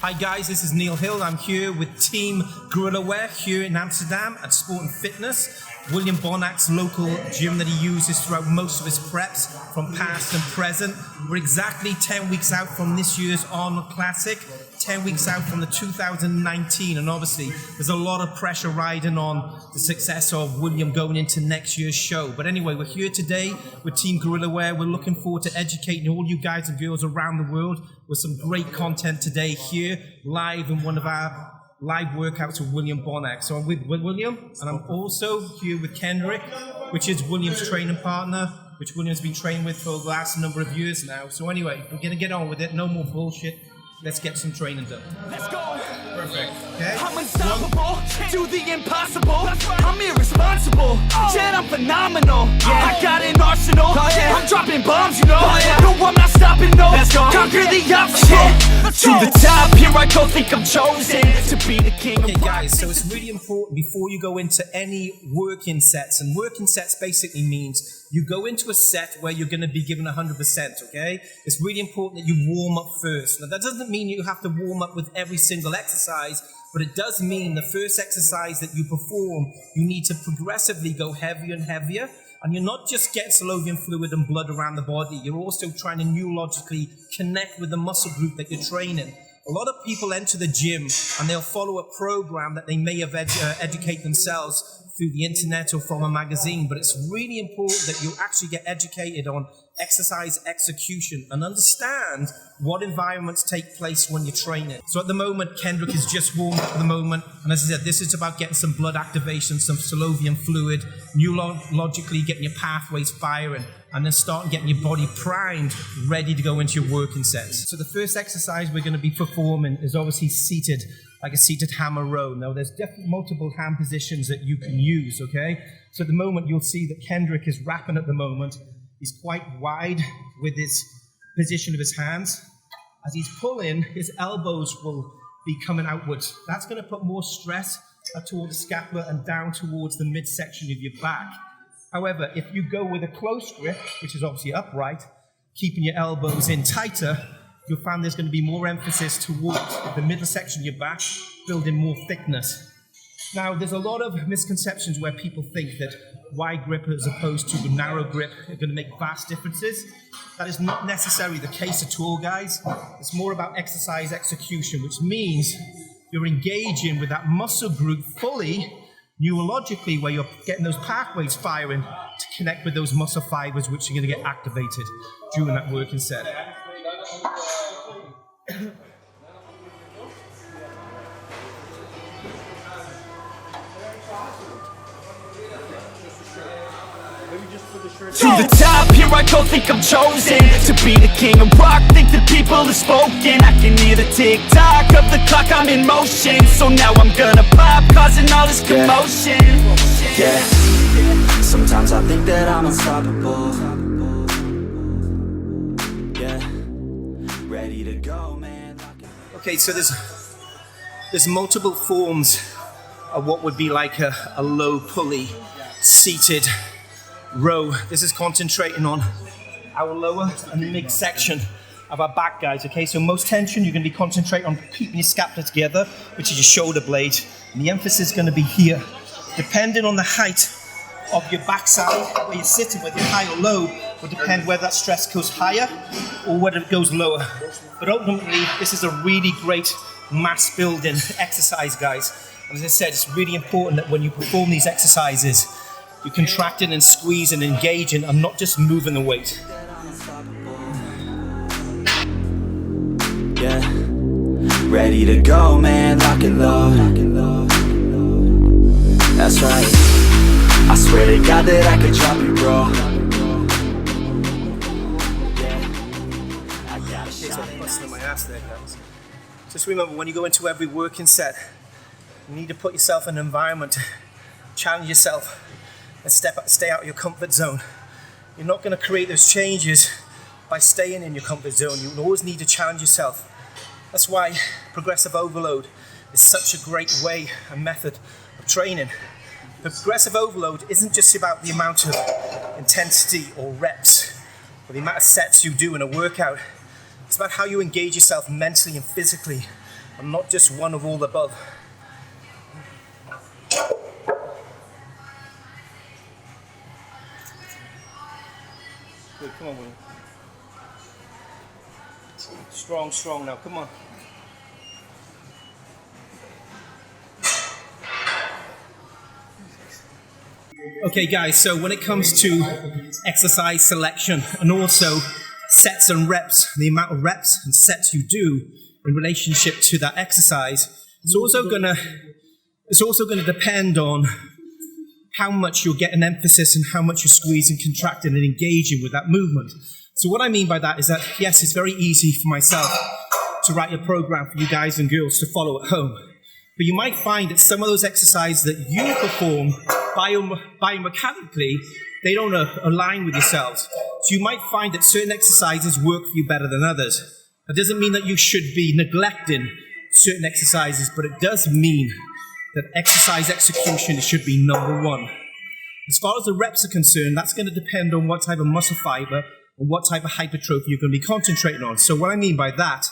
Hi guys, this is Neil Hill. I'm here with Team Gorilla Wear here in Amsterdam at Sport and Fitness. William Bonac's local gym that he uses throughout most of his preps from past and present. We're exactly 10 weeks out from this year's Arnold Classic, 10 weeks out from the 2019, and obviously there's a lot of pressure riding on the success of William going into next year's show. But anyway, we're here today with Team Gorilla Wear. We're looking forward to educating all you guys and girls around the world with some great content today here live in one of our live workouts with William Bonac. So I'm with William, and I'm also here with Kendrick, which is William's training partner, which William's been training with for the last number of years now. So anyway, we're going to get on with it. No more bullshit. Let's get some training done. Let's go. Perfect. Okay. I'm unstoppable. Do the impossible. I'm irresponsible. Yet I'm phenomenal. I got an arsenal. I'm dropping bombs, you know. No, I'm not stopping, no. Let's go. Conquer the obstacle. To the top, here I go, think I'm chosen to be the king. Okay guys, so it's really important before you go into any working sets, and working sets basically means you go into a set where you're going to be given 100%, okay? It's really important that you warm up first. Now that doesn't mean you have to warm up with every single exercise, but it does mean the first exercise that you perform, you need to progressively go heavier and heavier. And you're not just getting synovial fluid and blood around the body, you're also trying to neurologically connect with the muscle group that you're training. A lot of people enter the gym and they'll follow a program that they may have educate themselves through the internet or from a magazine, but it's really important that you actually get educated on exercise execution and understand what environments take place when you're training. So at the moment, Kendrick is just warmed up at the moment, and as I said, this is about getting some blood activation, some synovial fluid, neurologically getting your pathways firing, and then starting getting your body primed, ready to go into your working sets. So the first exercise we're going to be performing is obviously seated, like a seated hammer row. Now there's definitely multiple hand positions that you can use, okay? So at the moment you'll see that Kendrick is wrapping at the moment. He's quite wide with his position of his hands. As he's pulling, his elbows will be coming outwards. That's going to put more stress towards the scapula and down towards the midsection of your back. However, if you go with a close grip, which is obviously upright, keeping your elbows in tighter, you'll find there's going to be more emphasis towards the middle section of your back, building more thickness. Now, there's a lot of misconceptions where people think that wide grip as opposed to narrow grip are going to make vast differences. That is not necessarily the case at all, guys. It's more about exercise execution, which means you're engaging with that muscle group fully, neurologically, where you're getting those pathways firing to connect with those muscle fibers, which are going to get activated during that working set. To the top, here I go, think I'm chosen to be the king of rock, think the people have spoken. I can hear the tick-tock of the clock, I'm in motion. So now I'm gonna pop, causing all this commotion. Yeah, sometimes I think that I'm unstoppable. Yeah, ready to go, man. Okay, so there's multiple forms of what would be like a low pulley seated row. This is concentrating on our lower and mid section of our back, guys. Okay, so most tension you're going to be concentrating on keeping your scapula together, which is your shoulder blade, and the emphasis is going to be here. Depending on the height of your backside, where you're sitting, whether you're high or low, will depend whether that stress goes higher or whether it goes lower. But ultimately, this is a really great mass building exercise, guys. And as I said, it's really important that when you perform these exercises, you're contracting and squeezing and engaging and not just moving the weight. Yeah, ready to go, man, lock it low. That's right, I swear to God that I could drop you, bro. Yeah, I got a shot. I'm busting my ass there, guys. Just remember, when you go into every working set, you need to put yourself in an environment, challenge yourself, and stay out of your comfort zone. You're not going to create those changes by staying in your comfort zone. You will always need to challenge yourself. That's why progressive overload is such a great way and method of training. But progressive overload isn't just about the amount of intensity or reps or the amount of sets you do in a workout. It's about how you engage yourself mentally and physically I'm not just one of all the above. Good, come on, William. Strong, strong now, come on. Okay guys, so when it comes to exercise selection and also sets and reps, the amount of reps and sets you do in relationship to that exercise, it's also gonna depend on how much you'll get an emphasis and how much you're squeezing, contracting and engaging with that movement. So what I mean by that is that, yes, it's very easy for myself to write a program for you guys and girls to follow at home. But you might find that some of those exercises that you perform biomechanically, they don't align with yourselves. So you might find that certain exercises work for you better than others. That doesn't mean that you should be neglecting certain exercises, but it does mean that exercise execution should be number one. As far as the reps are concerned, that's going to depend on what type of muscle fiber and what type of hypertrophy you're going to be concentrating on. So what I mean by that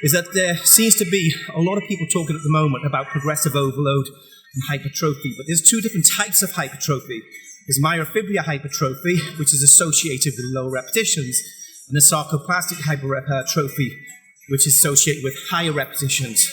is that there seems to be a lot of people talking at the moment about progressive overload and hypertrophy, but there's two different types of hypertrophy. There's myofibrillar hypertrophy, which is associated with low repetitions, and the sarcoplastic hypertrophy, which is associated with higher repetitions.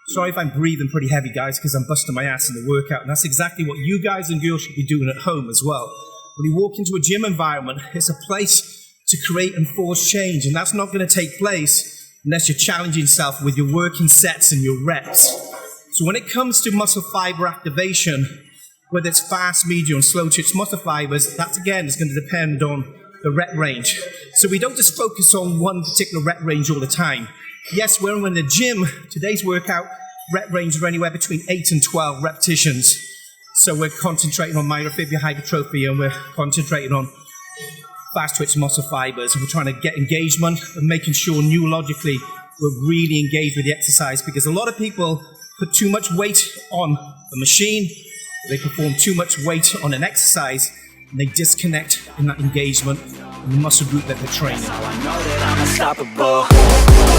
Sorry if I'm breathing pretty heavy, guys, because I'm busting my ass in the workout, and that's exactly what you guys and girls should be doing at home as well. When you walk into a gym environment, it's a place to create and force change, and that's not going to take place unless you're challenging yourself with your working sets and your reps. So when it comes to muscle fiber activation, whether it's fast, medium, and slow twitch muscle fibers, that again is going to depend on the rep range. So we don't just focus on one particular rep range all the time. Yes, when we're in the gym, today's workout rep range are anywhere between 8 and 12 repetitions. So we're concentrating on myofibrillar hypertrophy and we're concentrating on fast twitch muscle fibers, and we're trying to get engagement and making sure neurologically we're really engaged with the exercise, because a lot of people put too much weight on the machine, they perform too much weight on an exercise, and they disconnect in that engagement in the muscle group that they're training. I know that I'm unstoppable.